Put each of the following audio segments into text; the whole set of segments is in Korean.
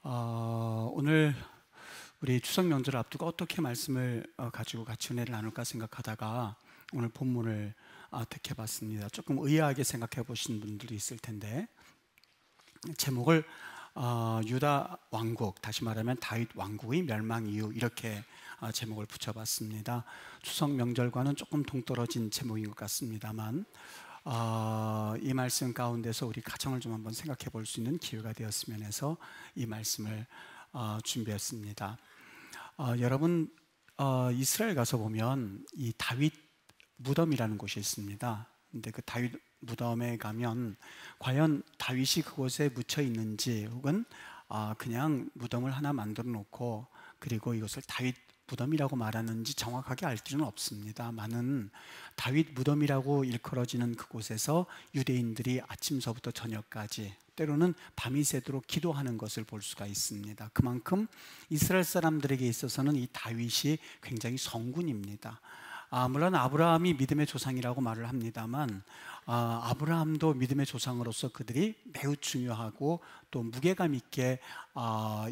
오늘 우리 추석 명절을 앞두고 어떻게 말씀을 가지고 같이 은혜를 나눌까 생각하다가 오늘 본문을 택해봤습니다. 조금 의아하게 생각해 보신 분들도 있을 텐데, 제목을 유다 왕국, 다시 말하면 다윗 왕국의 멸망 이후, 이렇게 제목을 붙여봤습니다. 추석 명절과는 조금 동떨어진 제목인 것 같습니다만, 이 말씀 가운데서 우리 가정을 좀 한번 생각해 볼 수 있는 기회가 되었으면 해서 이 말씀을 준비했습니다. 여러분, 이스라엘 가서 보면 이 다윗 무덤이라는 곳이 있습니다. 근데 그 다윗 무덤에 가면 과연 다윗이 그곳에 묻혀 있는지, 혹은 그냥 무덤을 하나 만들어 놓고 그리고 이것을 다윗 무덤이라고 말하는지 정확하게 알 길은 없습니다. 많은 다윗 무덤이라고 일컬어지는 그곳에서 유대인들이 아침서부터 저녁까지, 때로는 밤이 새도록 기도하는 것을 볼 수가 있습니다. 그만큼 이스라엘 사람들에게 있어서는 이 다윗이 굉장히 성군입니다. 물론 아브라함이 믿음의 조상이라고 말을 합니다만, 아브라함도 믿음의 조상으로서 그들이 매우 중요하고 또 무게감 있게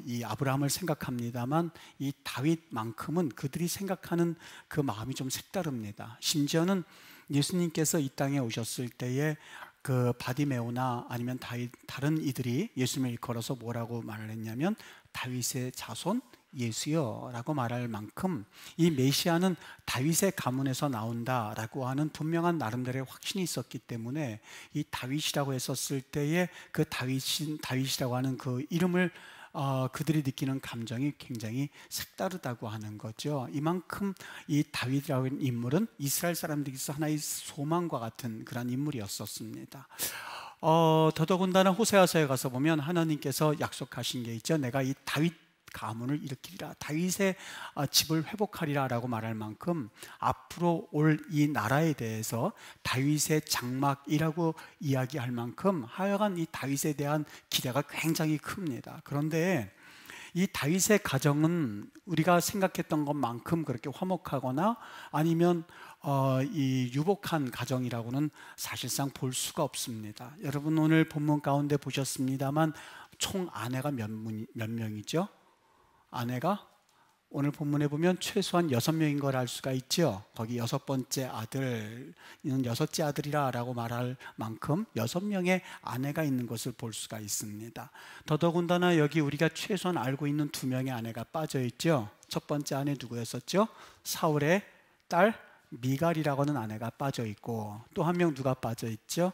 이 아브라함을 생각합니다만, 이 다윗만큼은 그들이 생각하는 그 마음이 좀 색다릅니다. 심지어는 예수님께서 이 땅에 오셨을 때에 그 바디메오나 아니면 다른 이들이 예수님을 일컬어서 뭐라고 말을 했냐면, 다윗의 자손 예수여 라고 말할 만큼 이 메시아는 다윗의 가문에서 나온다라고 하는 분명한 나름대로의 확신이 있었기 때문에, 이 다윗이라고 했었을 때에 그 다윗이라고 하는 그 이름을 그들이 느끼는 감정이 굉장히 색다르다고 하는 거죠. 이만큼 이 다윗이라는 인물은 이스라엘 사람들에게서 하나의 소망과 같은 그런 인물이었었습니다. 더더군다나 호세아서에 가서 보면 하나님께서 약속하신 게 있죠. 내가 이 다윗 가문을 일으키리라, 다윗의 집을 회복하리라 라고 말할 만큼 앞으로 올 이 나라에 대해서 다윗의 장막이라고 이야기할 만큼 하여간 이 다윗에 대한 기대가 굉장히 큽니다. 그런데 이 다윗의 가정은 우리가 생각했던 것만큼 그렇게 화목하거나 아니면 이 유복한 가정이라고는 사실상 볼 수가 없습니다. 여러분, 오늘 본문 가운데 보셨습니다만 총 아내가 몇 명이죠? 아내가 오늘 본문에 보면 최소한 6명인 걸 알 수가 있죠. 거기 6번째 아들, 이는 6째 아들이라 라고 말할 만큼 6명의 아내가 있는 것을 볼 수가 있습니다. 더더군다나 여기 우리가 최소한 알고 있는 2명의 아내가 빠져 있죠. 첫 번째 아내 누구였었죠? 사울의 딸 미갈이라고 하는 아내가 빠져 있고, 또 한 명 누가 빠져 있죠?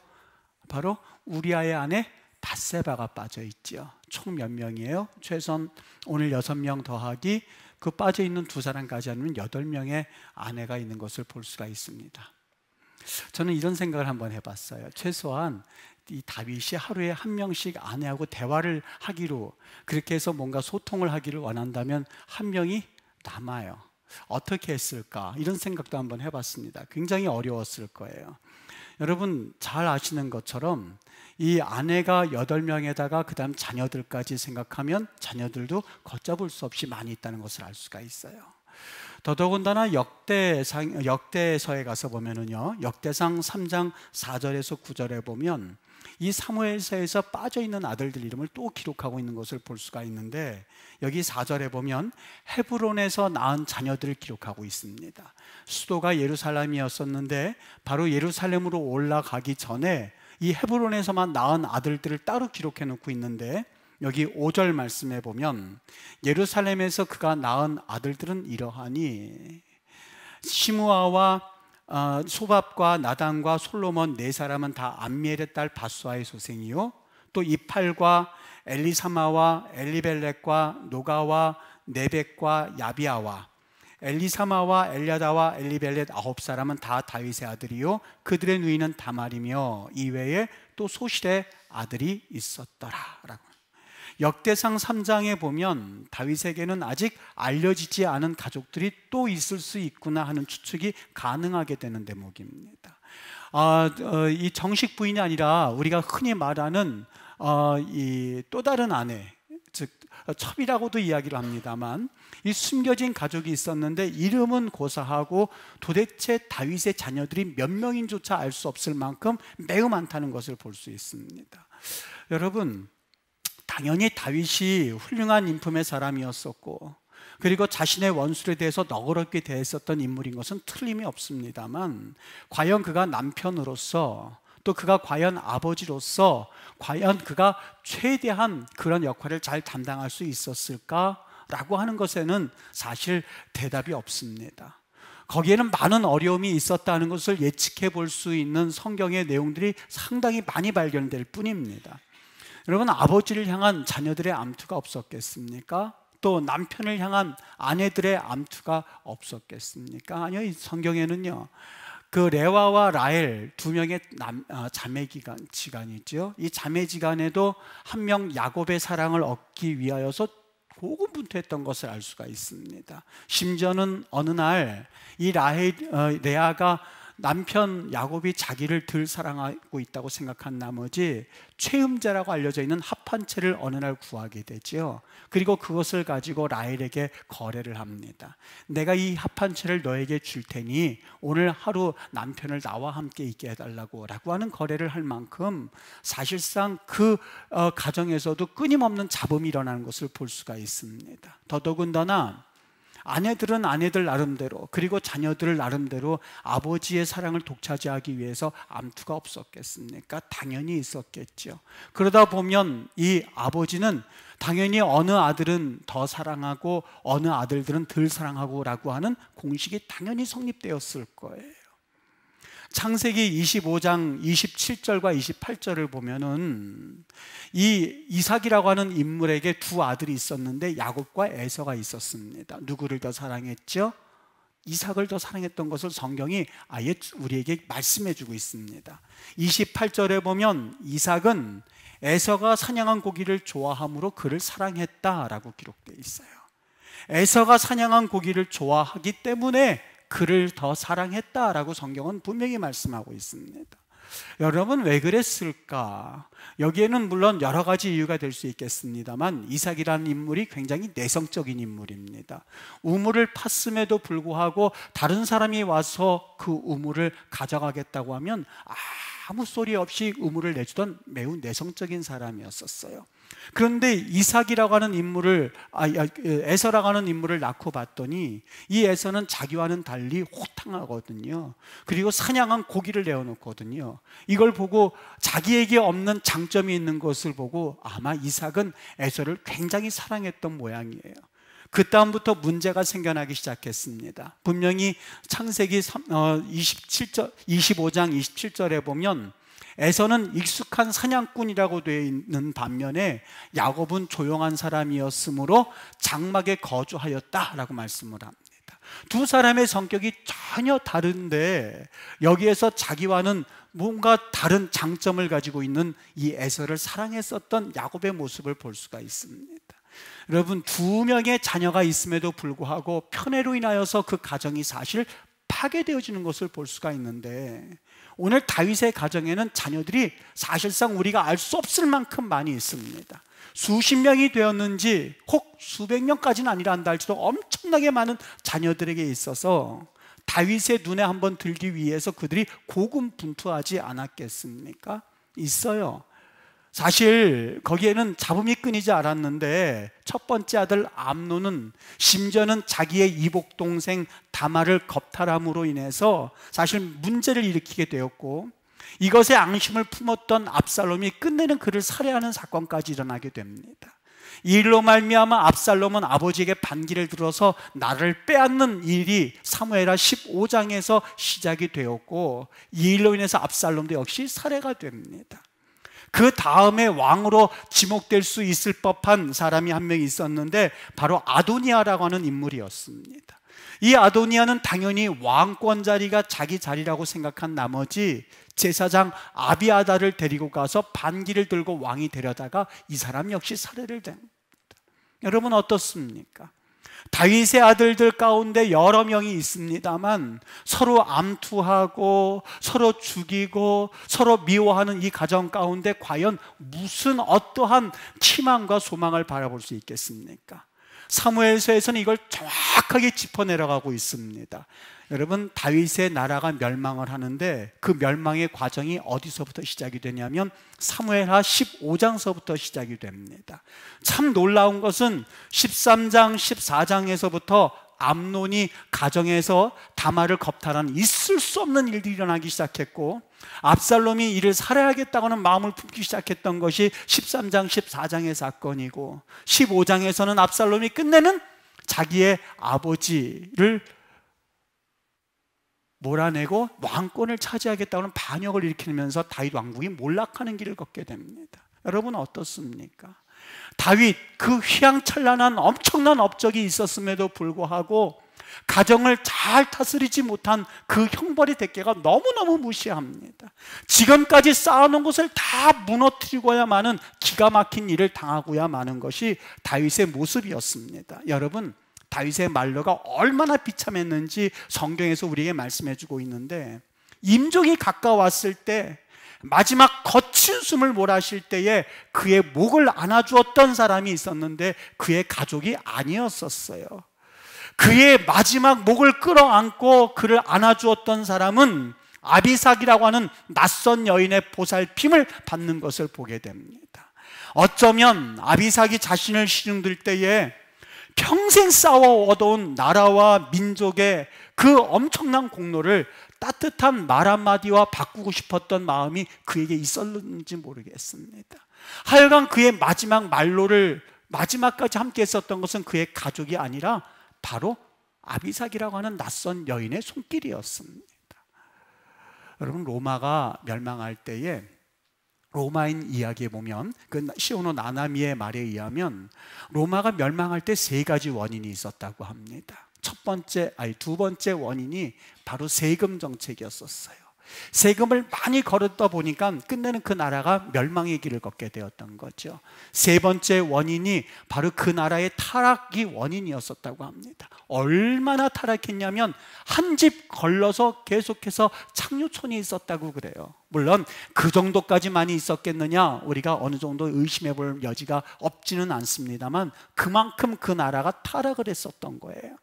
바로 우리아의 아내 밧세바가 빠져 있죠. 총 몇 명이에요? 최소한 오늘 6명 더하기 그 빠져 있는 2사람까지 하면 8명의 아내가 있는 것을 볼 수가 있습니다. 저는 이런 생각을 한번 해봤어요. 최소한 이 다윗이 하루에 1명씩 아내하고 대화를 하기로, 그렇게 해서 뭔가 소통을 하기를 원한다면 1명이 남아요. 어떻게 했을까? 이런 생각도 한번 해봤습니다. 굉장히 어려웠을 거예요. 여러분 잘 아시는 것처럼 이 아내가 8명에다가 그 다음 자녀들까지 생각하면 자녀들도 걷잡을 수 없이 많이 있다는 것을 알 수가 있어요. 더더군다나 역대서에 가서 보면은요, 역대상 3장 4절에서 9절에 보면 이 사무엘서에서 빠져있는 아들들 이름을 또 기록하고 있는 것을 볼 수가 있는데, 여기 4절에 보면 헤브론에서 낳은 자녀들을 기록하고 있습니다. 수도가 예루살렘이었었는데 바로 예루살렘으로 올라가기 전에 이 헤브론에서만 낳은 아들들을 따로 기록해 놓고 있는데, 여기 5절 말씀에 보면 예루살렘에서 그가 낳은 아들들은 이러하니, 시므아와 소밥과 나단과 솔로몬 4사람은 다 암미엘의 딸 바수아의 소생이요, 또 이팔과 엘리사마와 엘리벨렉과 노가와 네벡과 야비아와 엘리사마와 엘야다와 엘리벨렛 9사람은 다 다윗의 아들이요, 그들의 누이는 다말이며 이외에 또 소실의 아들이 있었더라 라고. 역대상 3장에 보면 다윗에게는 아직 알려지지 않은 가족들이 또 있을 수 있구나 하는 추측이 가능하게 되는 대목입니다. 이 정식 부인이 아니라 우리가 흔히 말하는 이 또 다른 아내, 즉 첩이라고도 이야기를 합니다만, 이 숨겨진 가족이 있었는데 이름은 고사하고 도대체 다윗의 자녀들이 몇 명인조차 알 수 없을 만큼 매우 많다는 것을 볼 수 있습니다. 여러분, 당연히 다윗이 훌륭한 인품의 사람이었었고, 그리고 자신의 원수에 대해서 너그럽게 대했었던 인물인 것은 틀림이 없습니다만, 과연 그가 남편으로서, 또 그가 과연 아버지로서 과연 그가 최대한 그런 역할을 잘 담당할 수 있었을까라고 하는 것에는 사실 대답이 없습니다. 거기에는 많은 어려움이 있었다는 것을 예측해 볼 수 있는 성경의 내용들이 상당히 많이 발견될 뿐입니다. 여러분, 아버지를 향한 자녀들의 암투가 없었겠습니까? 또 남편을 향한 아내들의 암투가 없었겠습니까? 아니요, 이 성경에는요, 그 레와와 라헬 두 명의 자매지간이죠. 이 자매지간에도 한 명 야곱의 사랑을 얻기 위하여서 고군분투했던 것을 알 수가 있습니다. 심지어는 어느 날 이 레아가 남편 야곱이 자기를 덜 사랑하고 있다고 생각한 나머지 최음제라고 알려져 있는 합한채를 어느 날 구하게 되죠. 그리고 그것을 가지고 라헬에게 거래를 합니다. 내가 이 합한채를 너에게 줄 테니 오늘 하루 남편을 나와 함께 있게 해달라고 라고 하는 거래를 할 만큼 사실상 그 가정에서도 끊임없는 잡음이 일어나는 것을 볼 수가 있습니다. 더더군다나 아내들은 아내들 나름대로, 그리고 자녀들을 나름대로 아버지의 사랑을 독차지하기 위해서 암투가 없었겠습니까? 당연히 있었겠죠. 그러다 보면 이 아버지는 당연히 어느 아들은 더 사랑하고 어느 아들들은 덜 사랑하고 라고 하는 공식이 당연히 성립되었을 거예요. 창세기 25장 27절과 28절을 보면은 이 이삭이라고 하는 인물에게 두 아들이 있었는데 야곱과 에서가 있었습니다. 누구를 더 사랑했죠? 이삭을 더 사랑했던 것을 성경이 아예 우리에게 말씀해 주고 있습니다. 28절에 보면 이삭은 에서가 사냥한 고기를 좋아함으로 그를 사랑했다라고 기록되어 있어요. 에서가 사냥한 고기를 좋아하기 때문에 그를 더 사랑했다라고 성경은 분명히 말씀하고 있습니다. 여러분, 왜 그랬을까? 여기에는 물론 여러 가지 이유가 될 수 있겠습니다만 이삭이라는 인물이 굉장히 내성적인 인물입니다. 우물을 팠음에도 불구하고 다른 사람이 와서 그 우물을 가져가겠다고 하면 아무 소리 없이 우물을 내주던 매우 내성적인 사람이었었어요. 그런데 이삭이라고 하는 에서라고 하는 인물을 낳고 봤더니 이 에서는 자기와는 달리 호탕하거든요. 그리고 사냥한 고기를 내어놓거든요. 이걸 보고 자기에게 없는 장점이 있는 것을 보고 아마 이삭은 에서를 굉장히 사랑했던 모양이에요. 그 다음부터 문제가 생겨나기 시작했습니다. 분명히 창세기 25장 27절에 보면 에서는 익숙한 사냥꾼이라고 되어 있는 반면에 야곱은 조용한 사람이었으므로 장막에 거주하였다라고 말씀을 합니다. 두 사람의 성격이 전혀 다른데 여기에서 자기와는 뭔가 다른 장점을 가지고 있는 이 에서를 사랑했었던 야곱의 모습을 볼 수가 있습니다. 여러분, 두 명의 자녀가 있음에도 불구하고 편애로 인하여서 그 가정이 사실 파괴되어지는 것을 볼 수가 있는데, 오늘 다윗의 가정에는 자녀들이 사실상 우리가 알 수 없을 만큼 많이 있습니다. 수십 명이 되었는지 혹 수백 명까지는 아니라 한다 할지라도 엄청나게 많은 자녀들에게 있어서 다윗의 눈에 한번 들기 위해서 그들이 고군분투하지 않았겠습니까? 있어요. 사실 거기에는 잡음이 끊이지 않았는데 첫 번째 아들 암논은 심지어는 자기의 이복 동생 다말을 겁탈함으로 인해서 사실 문제를 일으키게 되었고, 이것에 앙심을 품었던 압살롬이 끝내는 그를 살해하는 사건까지 일어나게 됩니다. 이 일로 말미암아 압살롬은 아버지에게 반기를 들어서 나를 빼앗는 일이 사무엘하 15장에서 시작이 되었고, 이 일로 인해서 압살롬도 역시 살해가 됩니다. 그 다음에 왕으로 지목될 수 있을 법한 사람이 한 명 있었는데 바로 아도니아라고 하는 인물이었습니다. 이 아도니아는 당연히 왕권 자리가 자기 자리라고 생각한 나머지 제사장 아비아다를 데리고 가서 반기를 들고 왕이 되려다가 이 사람 역시 살해를 됩니다. 여러분, 어떻습니까? 다윗의 아들들 가운데 여러 명이 있습니다만 서로 암투하고 서로 죽이고 서로 미워하는 이 가정 가운데 과연 무슨 어떠한 희망과 소망을 바라볼 수 있겠습니까? 사무엘서에서는 이걸 정확하게 짚어내려가고 있습니다. 여러분, 다윗의 나라가 멸망을 하는데 그 멸망의 과정이 어디서부터 시작이 되냐면 사무엘하 15장서부터 시작이 됩니다. 참 놀라운 것은 13장, 14장에서부터 암논이 가정에서 다말을 겁탈한 있을 수 없는 일들이 일어나기 시작했고, 압살롬이 이를 살해하겠다고는 마음을 품기 시작했던 것이 13장, 14장의 사건이고, 15장에서는 압살롬이 끝내는 자기의 아버지를 몰아내고 왕권을 차지하겠다고는 반역을 일으키면서 다윗 왕국이 몰락하는 길을 걷게 됩니다. 여러분 어떻습니까? 다윗, 그 휘황찬란한 엄청난 업적이 있었음에도 불구하고 가정을 잘 다스리지 못한 그 형벌의 대가가 너무너무 무시합니다. 지금까지 쌓아놓은 것을 다 무너뜨리고야 마는 기가 막힌 일을 당하고야 마는 것이 다윗의 모습이었습니다. 여러분, 다윗의 말로가 얼마나 비참했는지 성경에서 우리에게 말씀해주고 있는데, 임종이 가까웠을 때, 마지막 거친 숨을 몰아쉴 때에 그의 목을 안아주었던 사람이 있었는데 그의 가족이 아니었었어요. 그의 마지막 목을 끌어안고 그를 안아주었던 사람은 아비삭이라고 하는 낯선 여인의 보살핌을 받는 것을 보게 됩니다. 어쩌면 아비삭이 자신을 시중들 때에 평생 싸워 얻어온 나라와 민족의 그 엄청난 공로를 따뜻한 말 한마디와 바꾸고 싶었던 마음이 그에게 있었는지 모르겠습니다. 하여간 그의 마지막 말로를 마지막까지 함께 했었던 것은 그의 가족이 아니라 바로 아비삭이라고 하는 낯선 여인의 손길이었습니다. 여러분, 로마가 멸망할 때에 로마인 이야기에 보면 그 시오노 나나미의 말에 의하면 로마가 멸망할 때 세 가지 원인이 있었다고 합니다. 두 번째 원인이 바로 세금 정책이었었어요. 세금을 많이 걸었다 보니까 끝내는 그 나라가 멸망의 길을 걷게 되었던 거죠. 세 번째 원인이 바로 그 나라의 타락이 원인이었었다고 합니다. 얼마나 타락했냐면 한 집 걸러서 계속해서 착류촌이 있었다고 그래요. 물론 그 정도까지 많이 있었겠느냐, 우리가 어느 정도 의심해 볼 여지가 없지는 않습니다만 그만큼 그 나라가 타락을 했었던 거예요.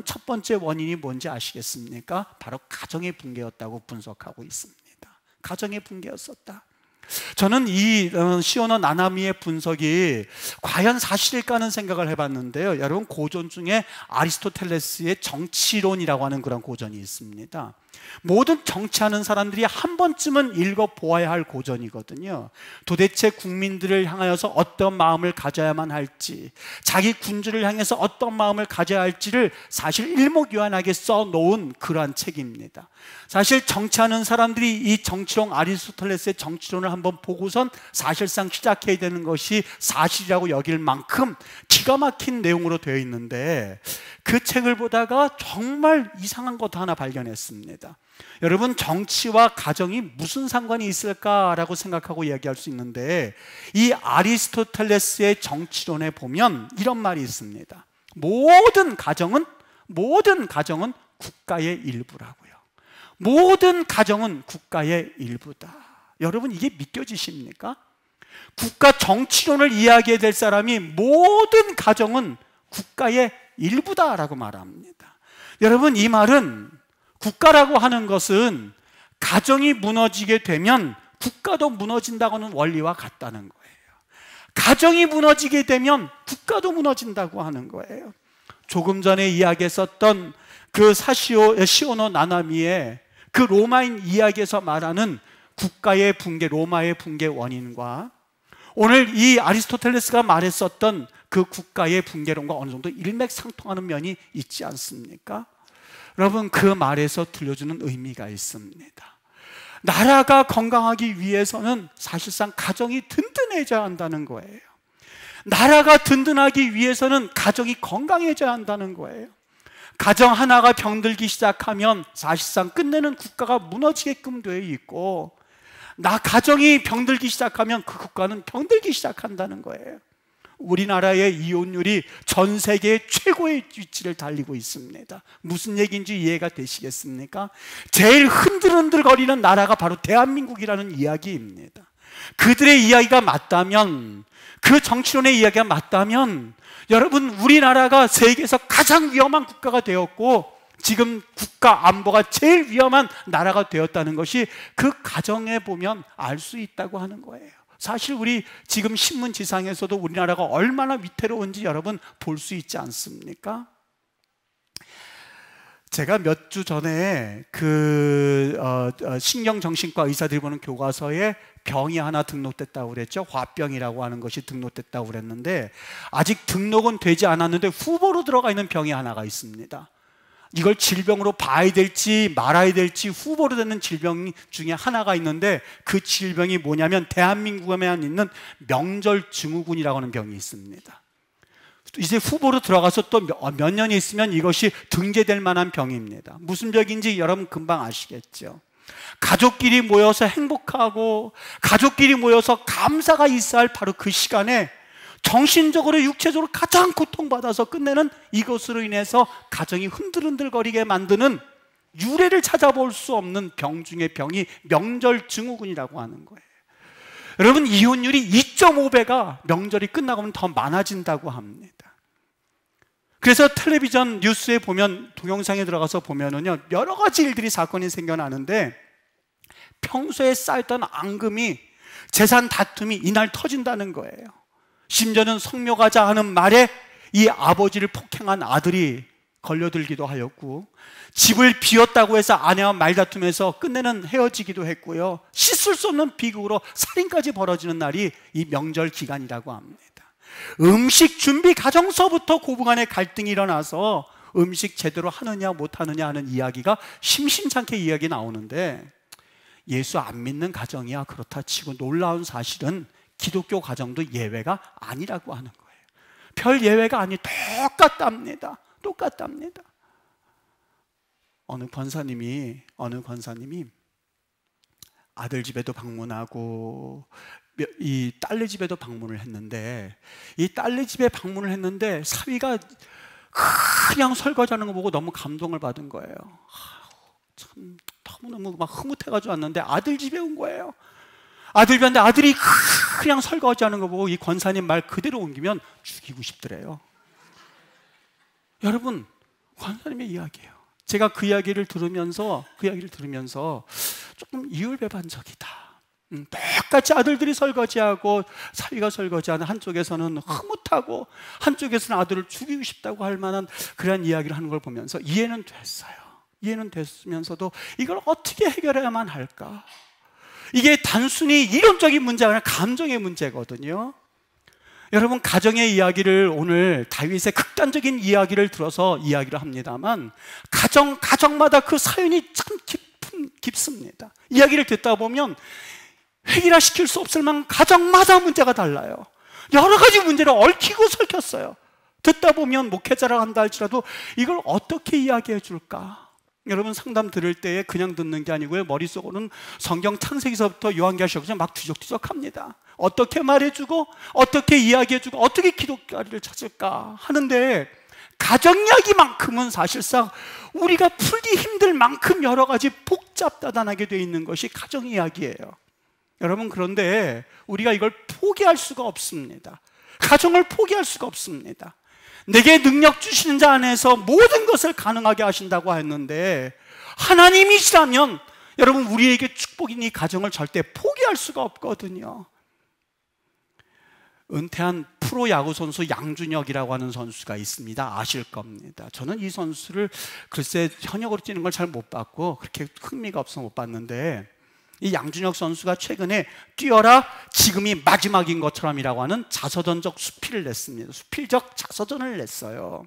첫 번째 원인이 뭔지 아시겠습니까? 바로 가정의 붕괴였다고 분석하고 있습니다. 가정의 붕괴였었다. 저는 이 시오노 나나미의 분석이 과연 사실일까 하는 생각을 해봤는데요. 여러분, 고전 중에 아리스토텔레스의 정치론이라고 하는 그런 고전이 있습니다. 모든 정치하는 사람들이 한 번쯤은 읽어보아야 할 고전이거든요. 도대체 국민들을 향하여서 어떤 마음을 가져야만 할지, 자기 군주를 향해서 어떤 마음을 가져야 할지를 사실 일목요연하게 써놓은 그러한 책입니다. 사실 정치하는 사람들이 이 정치론, 아리스토텔레스의 정치론을 한번 보고선 사실상 시작해야 되는 것이 사실이라고 여길 만큼 기가 막힌 내용으로 되어 있는데, 그 책을 보다가 정말 이상한 것 하나 발견했습니다. 여러분, 정치와 가정이 무슨 상관이 있을까라고 생각하고 이야기할 수 있는데, 이 아리스토텔레스의 정치론에 보면 이런 말이 있습니다. 모든 가정은 국가의 일부라고요. 모든 가정은 국가의 일부다. 여러분, 이게 믿겨지십니까? 국가 정치론을 이야기해야 될 사람이 모든 가정은 국가의 일부다라고 말합니다. 여러분, 이 말은 국가라고 하는 것은 가정이 무너지게 되면 국가도 무너진다고는 원리와 같다는 거예요. 가정이 무너지게 되면 국가도 무너진다고 하는 거예요. 조금 전에 이야기했었던 그 시오노 나나미의 그 로마인 이야기에서 말하는 국가의 붕괴, 로마의 붕괴 원인과 오늘 이 아리스토텔레스가 말했었던 그 국가의 붕괴론과 어느 정도 일맥상통하는 면이 있지 않습니까? 여러분, 그 말에서 들려주는 의미가 있습니다. 나라가 건강하기 위해서는 사실상 가정이 든든해져야 한다는 거예요. 나라가 든든하기 위해서는 가정이 건강해져야 한다는 거예요. 가정 하나가 병들기 시작하면 사실상 끝내는 국가가 무너지게끔 되어 있고, 가정이 병들기 시작하면 그 국가는 병들기 시작한다는 거예요. 우리나라의 이혼율이 전 세계 최고의 위치를 달리고 있습니다. 무슨 얘기인지 이해가 되시겠습니까? 제일 흔들흔들거리는 나라가 바로 대한민국이라는 이야기입니다. 그들의 이야기가 맞다면, 그 정치론의 이야기가 맞다면 여러분, 우리나라가 세계에서 가장 위험한 국가가 되었고 지금 국가 안보가 제일 위험한 나라가 되었다는 것이 그 가정에 보면 알 수 있다고 하는 거예요. 사실 우리 지금 신문지상에서도 우리나라가 얼마나 위태로운지 여러분 볼 수 있지 않습니까? 제가 몇 주 전에 신경정신과 의사들이 보는 교과서에 병이 하나 등록됐다고 그랬죠. 화병이라고 하는 것이 등록됐다고 그랬는데 아직 등록은 되지 않았는데 후보로 들어가 있는 병이 하나가 있습니다. 이걸 질병으로 봐야 될지 말아야 될지 후보로 되는 질병 중에 하나가 있는데 그 질병이 뭐냐면 대한민국에만 있는 명절증후군이라고 하는 병이 있습니다. 이제 후보로 들어가서 또 몇 년이 있으면 이것이 등재될 만한 병입니다. 무슨 병인지 여러분 금방 아시겠죠. 가족끼리 모여서 행복하고 가족끼리 모여서 감사가 있어야 할 바로 그 시간에 정신적으로 육체적으로 가장 고통받아서 끝내는 이것으로 인해서 가정이 흔들흔들거리게 만드는 유래를 찾아볼 수 없는 병 중의 병이 명절증후군이라고 하는 거예요. 여러분, 이혼율이 2.5배가 명절이 끝나고 나면 더 많아진다고 합니다. 그래서 텔레비전 뉴스에 보면, 동영상에 들어가서 보면은요, 여러 가지 일들이 사건이 생겨나는데 평소에 쌓였던 앙금이, 재산 다툼이 이날 터진다는 거예요. 심지어는 성묘가자 하는 말에 이 아버지를 폭행한 아들이 걸려들기도 하였고, 집을 비웠다고 해서 아내와 말다툼해서 끝내는 헤어지기도 했고요, 씻을 수 없는 비극으로 살인까지 벌어지는 날이 이 명절 기간이라고 합니다. 음식 준비 과정서부터 고부간의 갈등이 일어나서 음식 제대로 하느냐 못하느냐 하는 이야기가 심심찮게 이야기 나오는데, 예수 안 믿는 가정이야 그렇다 치고 놀라운 사실은 기독교 가정도 예외가 아니라고 하는 거예요. 별 예외가 아니, 똑같답니다. 똑같답니다. 어느 권사님이 아들 집에도 방문하고 이 딸네 집에도 방문을 했는데, 이 딸네 집에 방문을 했는데 사위가 그냥 설거지하는 거 보고 너무 감동을 받은 거예요. 참 너무너무 막 흐뭇해가지고 왔는데 아들 집에 온 거예요. 아들 집에 왔는데 아들이 그냥 설거지하는 거 보고 이 권사님 말 그대로 옮기면 죽이고 싶더래요. 여러분, 권사님의 이야기예요. 제가 그 이야기를 들으면서 조금 이율배반적이다. 똑같이 아들들이 설거지하고 사위가 설거지하는, 한쪽에서는 흐뭇하고 한쪽에서는 아들을 죽이고 싶다고 할 만한 그런 이야기를 하는 걸 보면서 이해는 됐어요. 이해는 됐으면서도 이걸 어떻게 해결해야만 할까? 이게 단순히 이론적인 문제가 아니라 감정의 문제거든요. 여러분, 가정의 이야기를, 오늘 다윗의 극단적인 이야기를 들어서 이야기를 합니다만 가정마다 그 사연이 참 깊습니다. 이야기를 듣다 보면 해결시킬 수 없을 만큼 가정마다 문제가 달라요. 여러 가지 문제를 얽히고 설켰어요. 듣다 보면 목회자라고 한다 할지라도 이걸 어떻게 이야기해 줄까? 여러분, 상담 들을 때에 그냥 듣는 게 아니고요, 머릿속으로는 성경 창세기서부터 요한계시록까지 막 뒤적뒤적합니다. 어떻게 말해주고 어떻게 이야기해주고 어떻게 기독교리를 찾을까 하는데, 가정 이야기만큼은 사실상 우리가 풀기 힘들 만큼 여러 가지 복잡다단하게 되어 있는 것이 가정 이야기예요. 여러분, 그런데 우리가 이걸 포기할 수가 없습니다. 가정을 포기할 수가 없습니다. 내게 능력 주시는 자 안에서 모든 것을 가능하게 하신다고 했는데, 하나님이시라면 여러분, 우리에게 축복인 이 가정을 절대 포기할 수가 없거든요. 은퇴한 프로야구 선수 양준혁이라고 하는 선수가 있습니다. 아실 겁니다. 저는 이 선수를 글쎄 현역으로 뛰는 걸 잘 못 봤고 그렇게 흥미가 없어서 못 봤는데, 이 양준혁 선수가 최근에 뛰어라 지금이 마지막인 것처럼이라고 하는 자서전적 수필을 냈습니다. 수필적 자서전을 냈어요.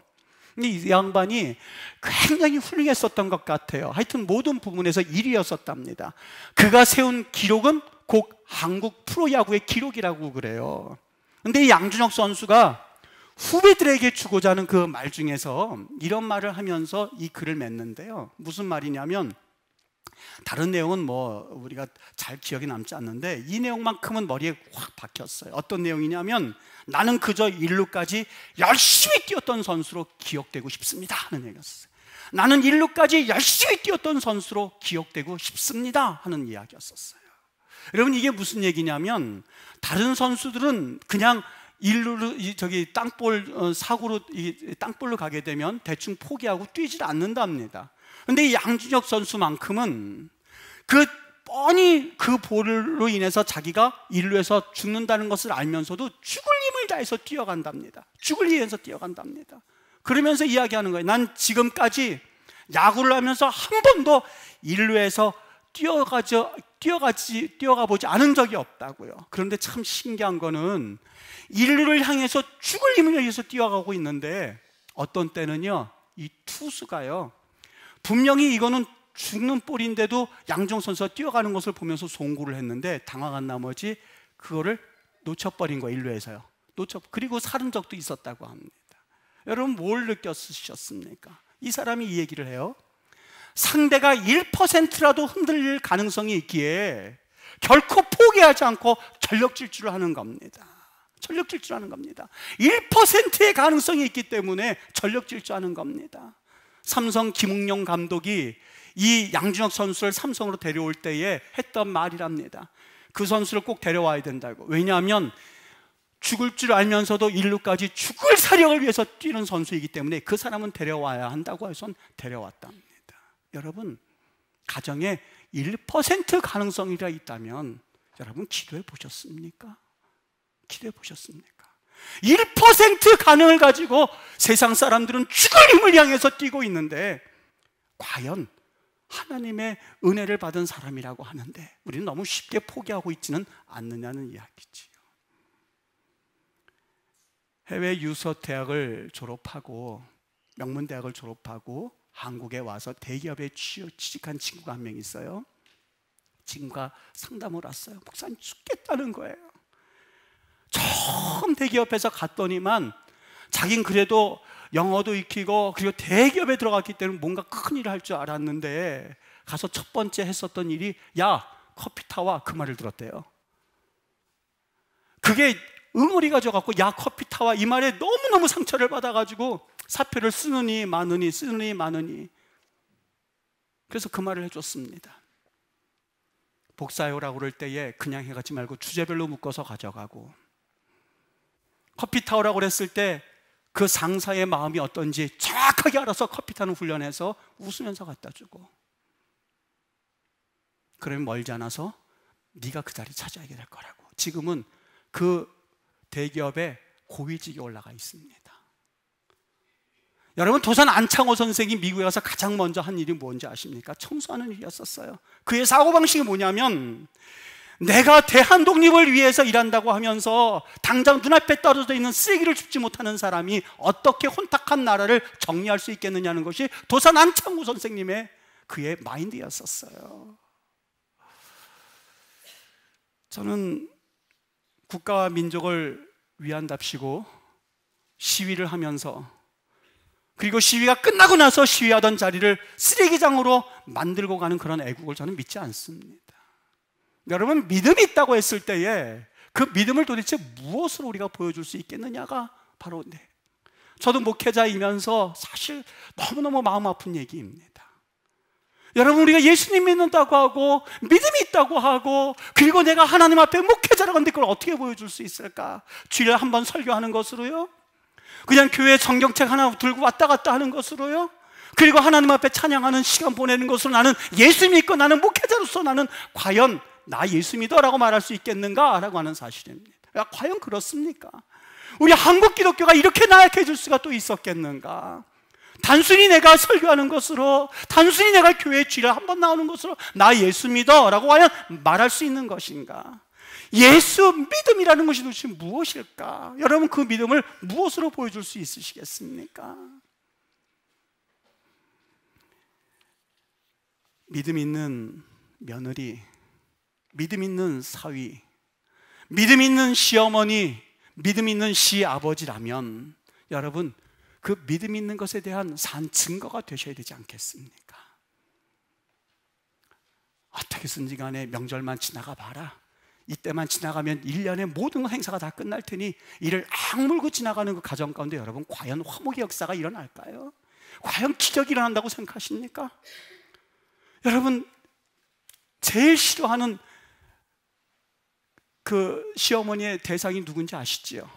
근데 이 양반이 굉장히 훌륭했었던 것 같아요. 하여튼 모든 부분에서 1위였었답니다. 그가 세운 기록은 곧 한국 프로야구의 기록이라고 그래요. 근데 이 양준혁 선수가 후배들에게 주고자 하는 그 말 중에서 이런 말을 하면서 이 글을 맺는데요. 무슨 말이냐면, 다른 내용은 뭐 우리가 잘 기억이 남지 않는데 이 내용만큼은 머리에 확 박혔어요. 어떤 내용이냐면, 나는 그저 일루까지 열심히 뛰었던 선수로 기억되고 싶습니다 하는 얘기였어요. 나는 일루까지 열심히 뛰었던 선수로 기억되고 싶습니다 하는 이야기였었어요. 여러분, 이게 무슨 얘기냐면 다른 선수들은 그냥 땅볼 사고로 땅볼로 가게 되면 대충 포기하고 뛰질 않는답니다. 그런데 이 양준혁 선수만큼은 뻔히 그 볼로 인해서 자기가 1루에서 죽는다는 것을 알면서도 죽을 힘을 다해서 뛰어간답니다. 죽을 힘에서 뛰어간답니다. 그러면서 이야기하는 거예요. 난 지금까지 야구를 하면서 한 번도 1루에서 뛰어가 보지 않은 적이 없다고요. 그런데 참 신기한 거는 1루를 향해서 죽을 힘을 위해서 뛰어가고 있는데 어떤 때는요, 이 투수가요, 분명히 이거는 죽는 볼인데도 양정 선수가 뛰어가는 것을 보면서 송구를 했는데 당황한 나머지 그거를 놓쳐버린 거예요. 1루에서요. 그리고 사른 적도 있었다고 합니다. 여러분, 뭘 느꼈으셨습니까? 이 사람이 이 얘기를 해요. 상대가 1%라도 흔들릴 가능성이 있기에 결코 포기하지 않고 전력 질주를 하는 겁니다. 전력 질주하는 겁니다. 1%의 가능성이 있기 때문에 전력 질주하는 겁니다. 삼성 김웅용 감독이 이 양준혁 선수를 삼성으로 데려올 때에 했던 말이랍니다. 그 선수를 꼭 데려와야 된다고. 왜냐하면 죽을 줄 알면서도 1루까지 죽을 사력을 위해서 뛰는 선수이기 때문에 그 사람은 데려와야 한다고 해서 데려왔답니다. 여러분, 가정에 1% 가능성이라 있다면 여러분 기도해 보셨습니까? 기도해 보셨습니까? 1% 가능을 가지고 세상 사람들은 죽을 힘을 향해서 뛰고 있는데 과연 하나님의 은혜를 받은 사람이라고 하는데 우리는 너무 쉽게 포기하고 있지는 않느냐는 이야기지요. 해외 유서 대학을 졸업하고 명문대학을 졸업하고 한국에 와서 대기업에 취직한 친구가 한 명 있어요. 친구가 상담을 왔어요. 목사님, 죽겠다는 거예요. 처음 대기업에서 갔더니만 자긴 그래도 영어도 익히고 그리고 대기업에 들어갔기 때문에 뭔가 큰 일을 할 줄 알았는데 가서 첫 번째 했었던 일이 야, 커피 타와, 그 말을 들었대요. 그게 응어리가 져갖고 야, 커피 타와, 이 말에 너무너무 상처를 받아가지고 사표를 쓰느니 마느니 그래서 그 말을 해줬습니다. 복사해오라고 그럴 때에 그냥 해가지 말고 주제별로 묶어서 가져가고, 커피 타오라고 그랬을 때 그 상사의 마음이 어떤지 정확하게 알아서 커피 타는 훈련해서 웃으면서 갖다 주고, 그러면 멀지 않아서 네가 그 자리 차지하게 될 거라고. 지금은 그 대기업에 고위직에 올라가 있습니다. 여러분, 도산 안창호 선생이 미국에 가서 가장 먼저 한 일이 뭔지 아십니까? 청소하는 일이었었어요. 그의 사고방식이 뭐냐면, 내가 대한독립을 위해서 일한다고 하면서 당장 눈앞에 떨어져 있는 쓰레기를 줍지 못하는 사람이 어떻게 혼탁한 나라를 정리할 수 있겠느냐는 것이 도산 안창호 선생님의 그의 마인드였었어요. 저는 국가와 민족을 위한답시고 시위를 하면서, 그리고 시위가 끝나고 나서 시위하던 자리를 쓰레기장으로 만들고 가는 그런 애국을 저는 믿지 않습니다. 여러분, 믿음이 있다고 했을 때에 그 믿음을 도대체 무엇으로 우리가 보여줄 수 있겠느냐가 바로 저도 목회자이면서 사실 너무너무 마음 아픈 얘기입니다. 여러분, 우리가 예수님 믿는다고 하고 믿음이 있다고 하고 그리고 내가 하나님 앞에 목회자라고 하는데 그걸 어떻게 보여줄 수 있을까? 주일에 한 번 설교하는 것으로요? 그냥 교회 성경책 하나 들고 왔다 갔다 하는 것으로요? 그리고 하나님 앞에 찬양하는 시간 보내는 것으로 나는 예수 믿고 나는 목회자로서 나는 과연 나 예수 믿어라고 말할 수 있겠는가? 라고 하는 사실입니다. 과연 그렇습니까? 우리 한국 기독교가 이렇게 나약해질 수가 또 있었겠는가? 단순히 내가 설교하는 것으로, 단순히 내가 교회 주일에 한 번 나오는 것으로 나 예수 믿어 라고 과연 말할 수 있는 것인가? 예수 믿음이라는 것이 도대체 무엇일까? 여러분, 그 믿음을 무엇으로 보여줄 수 있으시겠습니까? 믿음 있는 며느리, 믿음 있는 사위, 믿음 있는 시어머니, 믿음 있는 시아버지라면 여러분, 그 믿음 있는 것에 대한 산 증거가 되셔야 되지 않겠습니까? 어떻게든지 간에 명절만 지나가 봐라. 이때만 지나가면 1년의 모든 행사가 다 끝날 테니 이를 악물고 지나가는 그 가정 가운데 여러분, 과연 화목의 역사가 일어날까요? 과연 기적이 일어난다고 생각하십니까? 여러분, 제일 싫어하는 그 시어머니의 대상이 누군지 아시지요?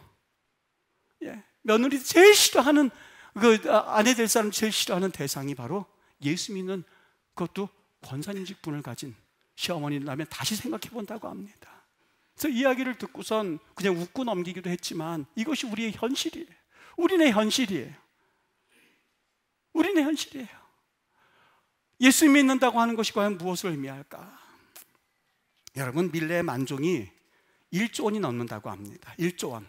예. 며느리 제일 싫어하는, 그 아내 될 사람 제일 싫어하는 대상이 바로 예수 믿는, 그것도 권사님 직분을 가진 시어머니라면 다시 생각해 본다고 합니다. 그래서 이야기를 듣고선 그냥 웃고 넘기기도 했지만 이것이 우리의 현실이에요. 우리네 현실이에요. 우리네 현실이에요. 예수 믿는다고 하는 것이 과연 무엇을 의미할까? 여러분, 밀레의 만종이 1조 원이 넘는다고 합니다. 1조 원.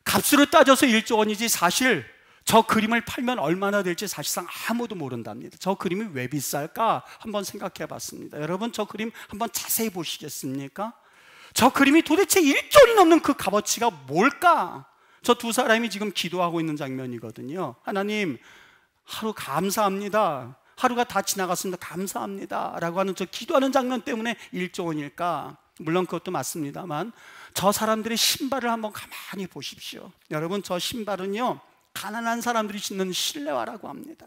값으로 따져서 1조 원이지 사실 저 그림을 팔면 얼마나 될지 사실상 아무도 모른답니다. 저 그림이 왜 비쌀까? 한번 생각해 봤습니다. 여러분, 저 그림 한번 자세히 보시겠습니까? 저 그림이 도대체 1조 원이 넘는 그 값어치가 뭘까? 저 두 사람이 지금 기도하고 있는 장면이거든요. 하나님, 하루 감사합니다. 하루가 다 지나갔습니다. 감사합니다. 라고 하는 저 기도하는 장면 때문에 1조 원일까? 물론 그것도 맞습니다만 저 사람들의 신발을 한번 가만히 보십시오. 여러분, 저 신발은요, 가난한 사람들이 신는 실내화라고 합니다.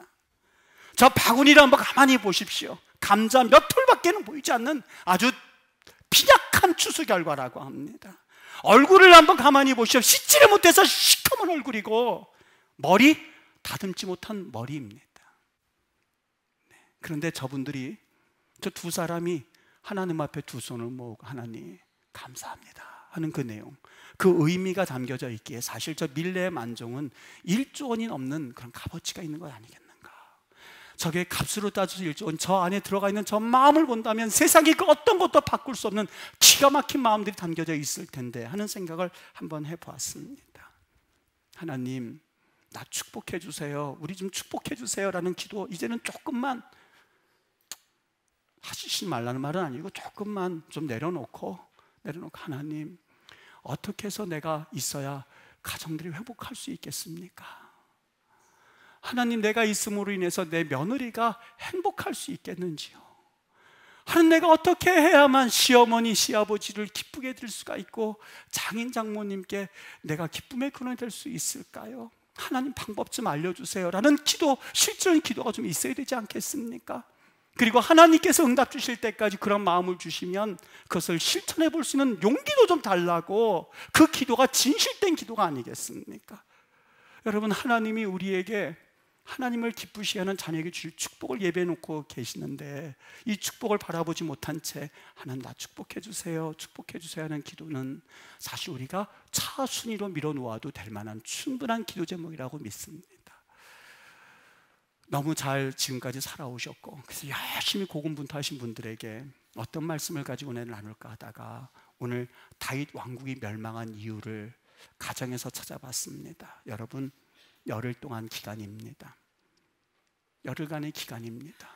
저 바구니를 한번 가만히 보십시오. 감자 몇 톨밖에는 보이지 않는 아주 빈약한 추수 결과라고 합니다. 얼굴을 한번 가만히 보십시오. 씻지를 못해서 시커먼 얼굴이고 머리 다듬지 못한 머리입니다. 그런데 저분들이, 저 두 사람이 하나님 앞에 두 손을 모으고 하나님 감사합니다 하는 그 내용, 그 의미가 담겨져 있기에 사실 저 밀레의 만종은 1조 원이 넘는 그런 값어치가 있는 것 아니겠는가. 저게 값으로 따져서 1조 원, 저 안에 들어가 있는 저 마음을 본다면 세상에 그 어떤 것도 바꿀 수 없는 기가 막힌 마음들이 담겨져 있을 텐데 하는 생각을 한번 해보았습니다. 하나님, 나 축복해 주세요, 우리 좀 축복해 주세요 라는 기도 이제는 조금만 하시지 말라는 말은 아니고 조금만 좀 내려놓고 하나님, 어떻게 해서 내가 있어야 가정들이 회복할 수 있겠습니까? 하나님, 내가 있음으로 인해서 내 며느리가 행복할 수 있겠는지요? 하나님, 내가 어떻게 해야만 시어머니, 시아버지를 기쁘게 해드릴 수가 있고 장인, 장모님께 내가 기쁨의 근원이 될 수 있을까요? 하나님, 방법 좀 알려주세요 라는 기도, 실질적인 기도가 좀 있어야 되지 않겠습니까? 그리고 하나님께서 응답 주실 때까지 그런 마음을 주시면 그것을 실천해 볼 수 있는 용기도 좀 달라고, 그 기도가 진실된 기도가 아니겠습니까? 여러분, 하나님이 우리에게 하나님을 기쁘시게 하는 자녀에게 주실 축복을 예배해 놓고 계시는데 이 축복을 바라보지 못한 채 하나님, 나 축복해 주세요, 축복해 주세요 하는 기도는 사실 우리가 차순위로 밀어놓아도 될 만한 충분한 기도 제목이라고 믿습니다. 너무 잘 지금까지 살아오셨고 그래서 열심히 고군분투하신 분들에게 어떤 말씀을 가지고 오늘 나눌까 하다가 오늘 다윗 왕국이 멸망한 이유를 가정에서 찾아봤습니다. 여러분, 열흘 동안 기간입니다. 열흘간의 기간입니다.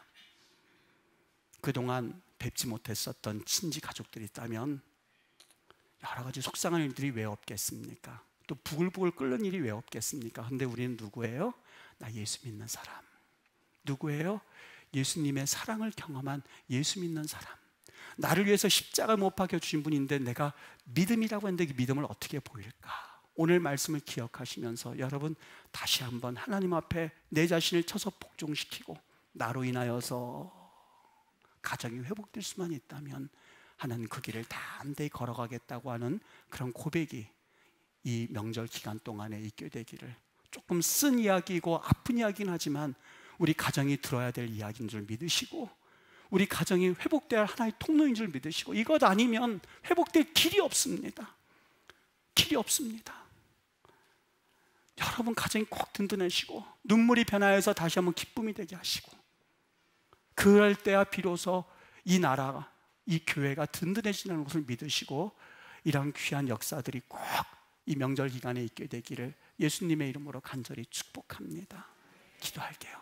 그동안 뵙지 못했었던 친지 가족들이 있다면 여러 가지 속상한 일들이 왜 없겠습니까? 또 부글부글 끓는 일이 왜 없겠습니까? 그런데 우리는 누구예요? 나 예수 믿는 사람. 누구예요? 예수님의 사랑을 경험한 예수 믿는 사람. 나를 위해서 십자가 못 박혀주신 분인데 내가 믿음이라고 했는데 그 믿음을 어떻게 보일까? 오늘 말씀을 기억하시면서 여러분, 다시 한번 하나님 앞에 내 자신을 쳐서 복종시키고 나로 인하여서 가정이 회복될 수만 있다면 하나님 그 길을 담대히 걸어가겠다고 하는 그런 고백이 이 명절 기간 동안에 있게 되기를, 조금 쓴 이야기이고 아픈 이야기긴 하지만 우리 가정이 들어야 될 이야기인 줄 믿으시고 우리 가정이 회복될 하나의 통로인 줄 믿으시고, 이것 아니면 회복될 길이 없습니다. 길이 없습니다. 여러분 가정이 꼭 든든하시고 눈물이 변화해서 다시 한번 기쁨이 되게 하시고, 그럴 때야 비로소 이 나라가, 이 교회가 든든해지는 것을 믿으시고 이런 귀한 역사들이 꼭 이 명절 기간에 있게 되기를 예수님의 이름으로 간절히 축복합니다. 기도할게요.